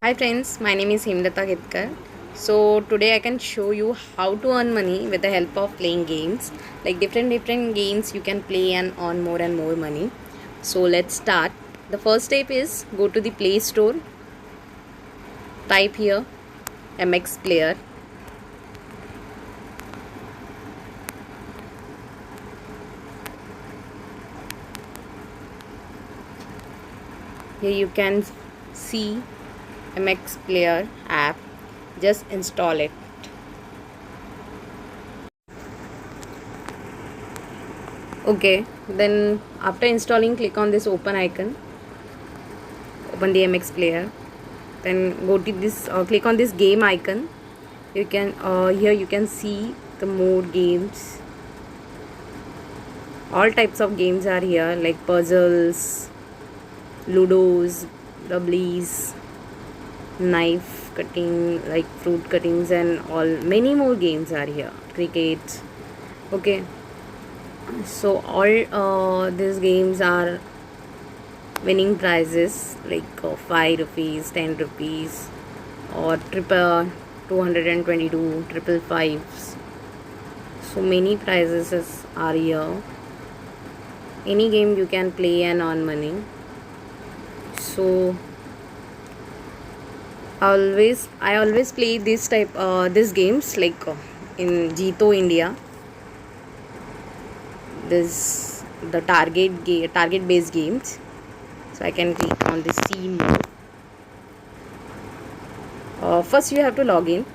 Hi friends, my name is Himlata Gitkar. So today I can show you how to earn money with the help of playing games. Like different games you can play and earn more and more money. So let's start. The first step is go to the Play Store. Type here MX Player. Here you can see MX Player app. Just install it. Okay, then after installing, click on this open icon. Open the MX Player. Then go to this. Click on this game icon. You can here you can see the more games. All types of games are here, like puzzles, ludos, doublies, knife cutting, like fruit cuttings, and all many more games are here. Cricket. Okay, so all these games are winning prizes like 5 rupees, 10 rupees, or triple 222 triple fives. So many prizes are here. Any game you can play and earn money. So I always play these games like in Jito India. This the target based games. So I can click on the C mode. First you have to log in.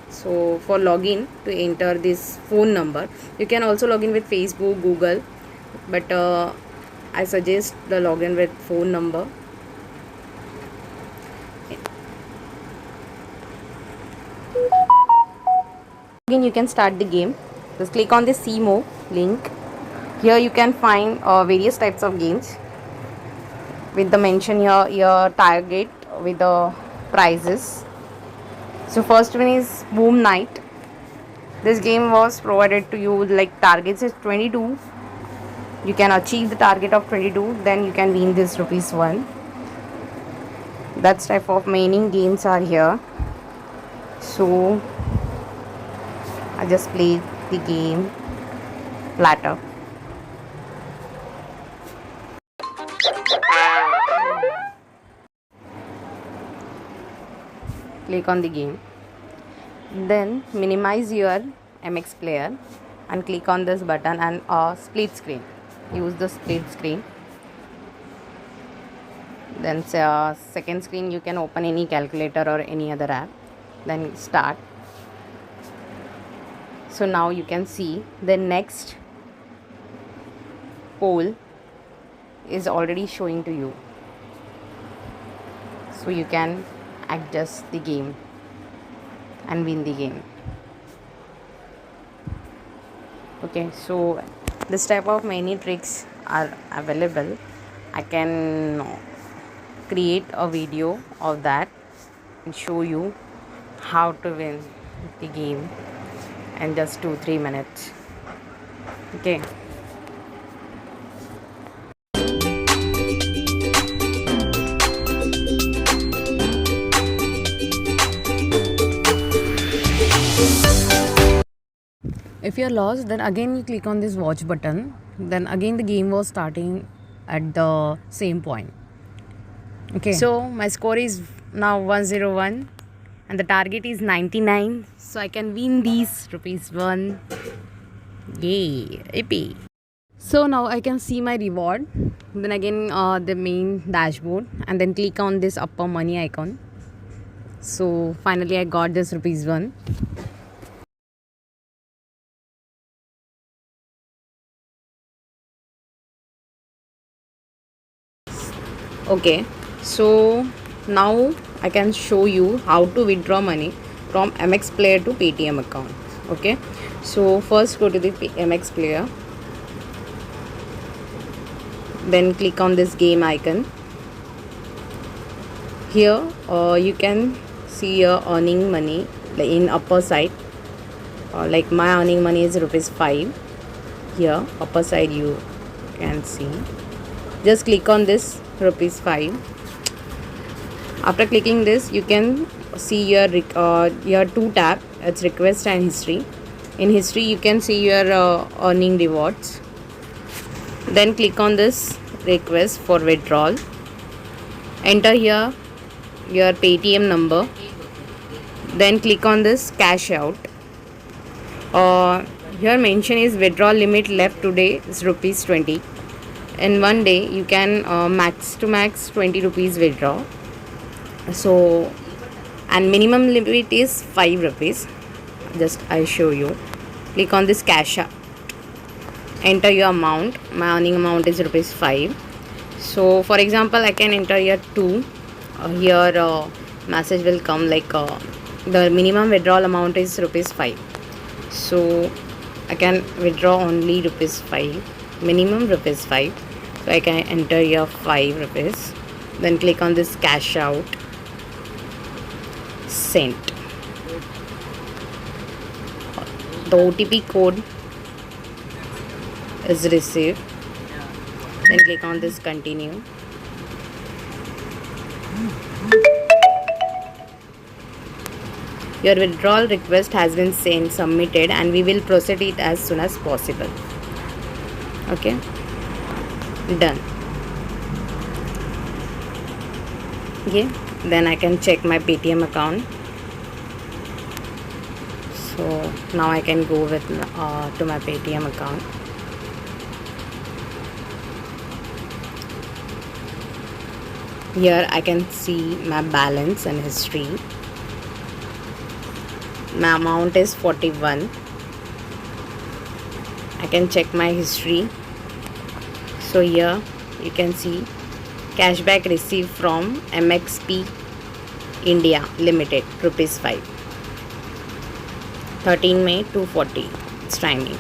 So for login, to enter this phone number, you can also log in with Facebook, Google, but I suggest the login with phone number. Again, you can start the game. Just click on the CMO link. Here you can find various types of games with the mention here your target with the prizes. So first one is Boom Night. This game was provided to you like targets is 22. You can achieve the target of 22, then you can win this rupees 1. That type of many games are here. So I just play the game platter. Click on the game. Then minimize your MX Player and click on this button and split screen. Use the split screen. Then second screen you can open any calculator or any other app. Then start. So now you can see the next poll is already showing to you. So you can adjust the game and win the game. Okay, so this type of many tricks are available. I can create a video of that and show you how to win the game in just 2-3 minutes. Okay. If you're lost, then again you click on this watch button. Then again the game was starting at the same point. Okay. So my score is now 101 and the target is 99. So I can win these rupees 1. Yay! Yippee! So now I can see my reward. Then again the main dashboard and then click on this upper money icon. So finally I got this rupees 1. Okay, so now I can show you how to withdraw money from MX Player to Paytm account. Okay, so first go to the MX Player, then click on this game icon. Here you can see your earning money in upper side. Like my earning money is rupees 5. Here upper side you can see. Just click on this rupees 5. After clicking this, you can see your two tab. It's request and history. In history, you can see your earning rewards. Then click on this request for withdrawal. Enter here your Paytm number. Then click on this cash out. Here mention is withdrawal limit left today is rupees 20. In one day you can max to max 20 rupees withdraw. So, and minimum limit is 5 rupees. Just I show you. Click on this cash out. Enter your amount. My earning amount is rupees 5. So for example, I can enter here 2. Here message will come like the minimum withdrawal amount is rupees 5. So I can withdraw only rupees 5, minimum rupees 5. So I can enter here 5 rupees. Then click on this cash out. Sent. The OTP code is received. Then click on this continue. Your withdrawal request has been sent, submitted, and we will proceed it as soon as possible. Okay, done. Okay, then I can check my Paytm account. So now I can go with to my Paytm account. Here I can see my balance and history. My amount is 41. I can check my history. So here you can see cashback received from MXP India Limited rupees 5. 13 May 2:40 it's timing.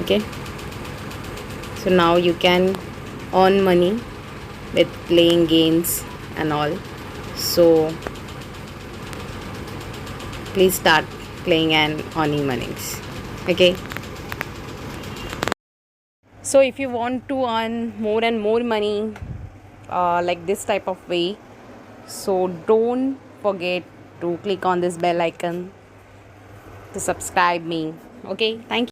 Okay, so now you can earn money with playing games and all. So please start playing and earning monies. Okay, so if you want to earn more and more money like this type of way, so don't forget to click on this bell icon to subscribe me. Okay, thank you.